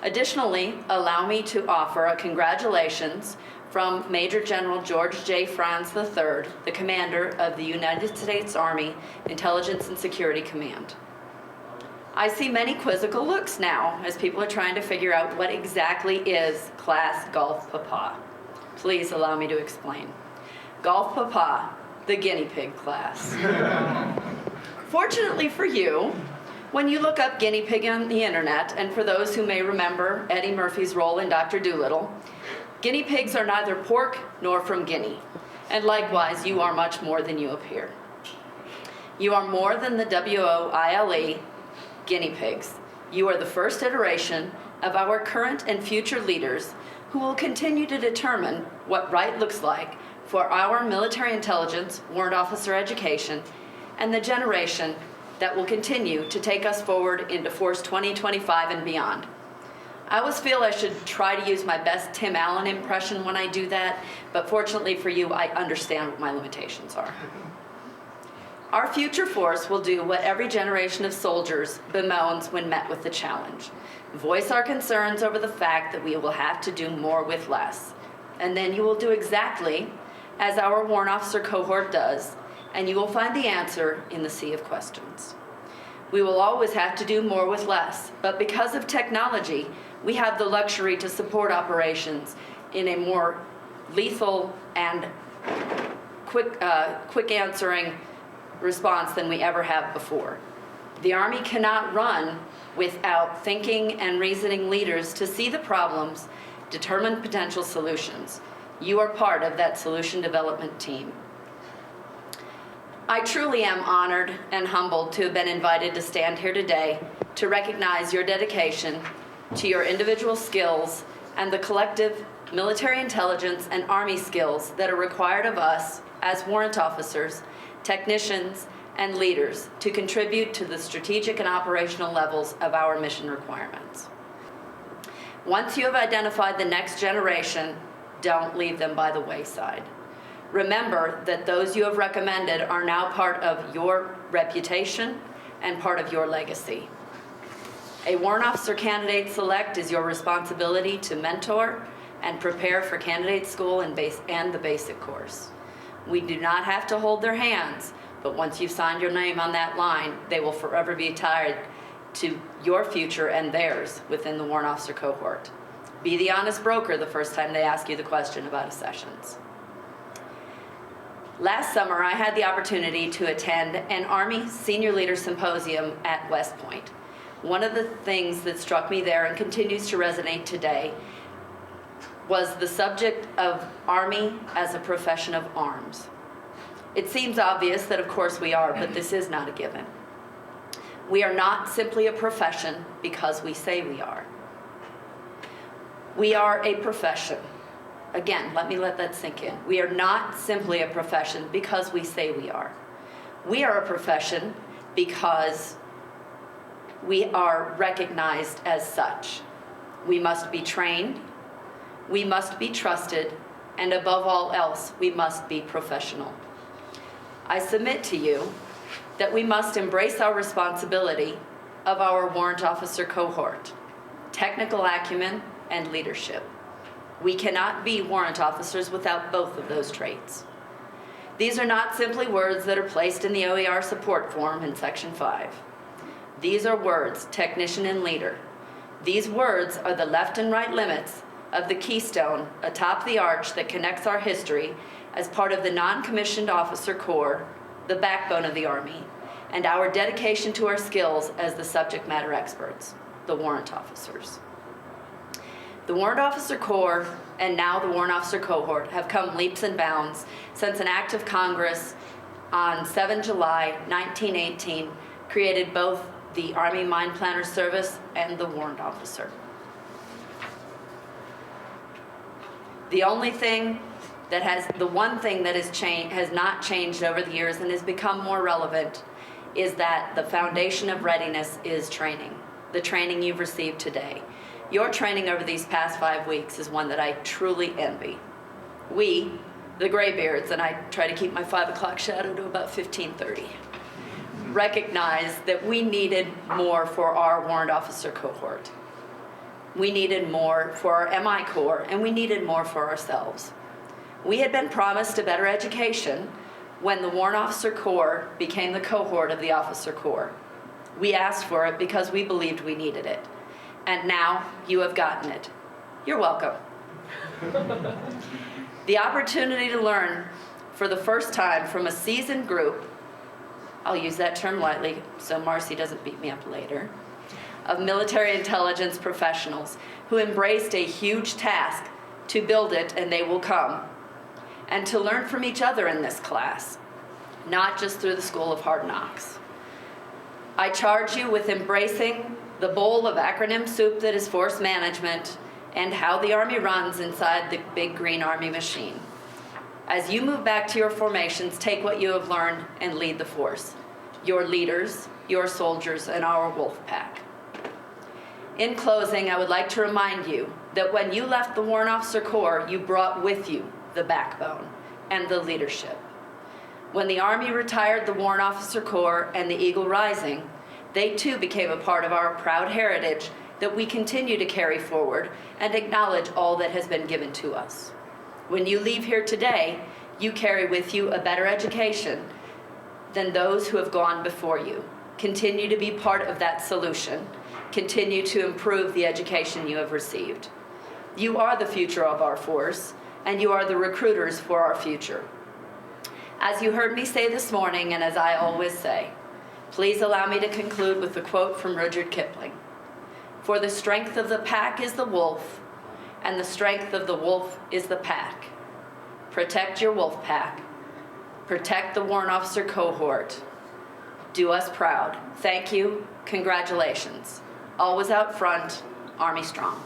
Additionally, allow me to offer a congratulations from Major General George J. Franz III, the commander of the United States Army Intelligence and Security Command. I see many quizzical looks now as people are trying to figure out what exactly is Class Golf Papa. Please allow me to explain. Golf Papa, the guinea pig class. Fortunately for you, when you look up guinea pig on the internet, and for those who may remember Eddie Murphy's role in Dr. Dolittle, guinea pigs are neither pork nor from Guinea, and likewise, you are much more than you appear. You are more than the WOILE guinea pigs. You are the first iteration of our current and future leaders who will continue to determine what right looks like for our military intelligence, warrant officer education, and the generation that will continue to take us forward into Force 2025 and beyond. I always feel I should try to use my best Tim Allen impression when I do that, but fortunately for you, I understand what my limitations are. Our future force will do what every generation of soldiers bemoans when met with the challenge. Voice our concerns over the fact that we will have to do more with less. And then you will do exactly as our warrant officer cohort does, and you will find the answer in the sea of questions. We will always have to do more with less, but because of technology, we have the luxury to support operations in a more lethal and quick answering response than we ever have before. The Army cannot run without thinking and reasoning leaders to see the problems, determine potential solutions. You are part of that solution development team. I truly am honored and humbled to have been invited to stand here today to recognize your dedication to your individual skills and the collective military intelligence and Army skills that are required of us as warrant officers, technicians, and leaders to contribute to the strategic and operational levels of our mission requirements. Once you have identified the next generation, don't leave them by the wayside. Remember that those you have recommended are now part of your reputation and part of your legacy. A warrant officer candidate select is your responsibility to mentor and prepare for candidate school and the basic course. We do not have to hold their hands, but once you've signed your name on that line, they will forever be tied to your future and theirs within the warrant officer cohort. Be the honest broker the first time they ask you the question about accessions. Last summer, I had the opportunity to attend an Army Senior Leader Symposium at West Point. One of the things that struck me there and continues to resonate today was the subject of Army as a profession of arms. It seems obvious that of course we are, but this is not a given. We are not simply a profession because we say we are. We are a profession. Again, let that sink in. We are not simply a profession because we say we are. We are a profession because we are recognized as such. We must be trained, we must be trusted, and above all else, we must be professional. I submit to you that we must embrace our responsibility of our warrant officer cohort, technical acumen and leadership. We cannot be warrant officers without both of those traits. These are not simply words that are placed in the OER support form in Section 5. These are words, technician and leader. These words are the left and right limits of the keystone atop the arch that connects our history as part of the non-commissioned officer corps, the backbone of the Army, and our dedication to our skills as the subject matter experts, the warrant officers. The Warrant Officer Corps and now the Warrant Officer Cohort have come leaps and bounds since an act of Congress on 7 July 1918 created both the Army Mine Planner Service and the Warrant Officer. The one thing that has not changed over the years and has become more relevant is that the foundation of readiness is training, the training you've received today. Your training over these past 5 weeks is one that I truly envy. We, the graybeards, and I try to keep my 5 o'clock shadow to about 15:30, recognize that we needed more for our warrant officer cohort. We needed more for our MI Corps, and we needed more for ourselves. We had been promised a better education when the Warrant Officer Corps became the cohort of the Officer Corps. We asked for it because we believed we needed it. And now you have gotten it. You're welcome. The opportunity to learn for the first time from a seasoned group, I'll use that term lightly so Marcy doesn't beat me up later, of military intelligence professionals who embraced a huge task to build it, and they will come, and to learn from each other in this class, not just through the School of Hard Knocks. I charge you with embracing the bowl of acronym soup that is force management and how the Army runs inside the big green Army machine. As you move back to your formations, take what you have learned and lead the force. Your leaders, your soldiers, and our wolf pack. In closing, I would like to remind you that when you left the Warrant Officer Corps, you brought with you the backbone and the leadership. When the Army retired the Warrant Officer Corps and the Eagle Rising, they too became a part of our proud heritage that we continue to carry forward and acknowledge all that has been given to us. When you leave here today, you carry with you a better education than those who have gone before you. Continue to be part of that solution. Continue to improve the education you have received. You are the future of our force, and you are the recruiters for our future. As you heard me say this morning, and as I always say, please allow me to conclude with a quote from Rudyard Kipling. For the strength of the pack is the wolf, and the strength of the wolf is the pack. Protect your wolf pack. Protect the Warrant Officer cohort. Do us proud. Thank you. Congratulations. Always out front, Army strong.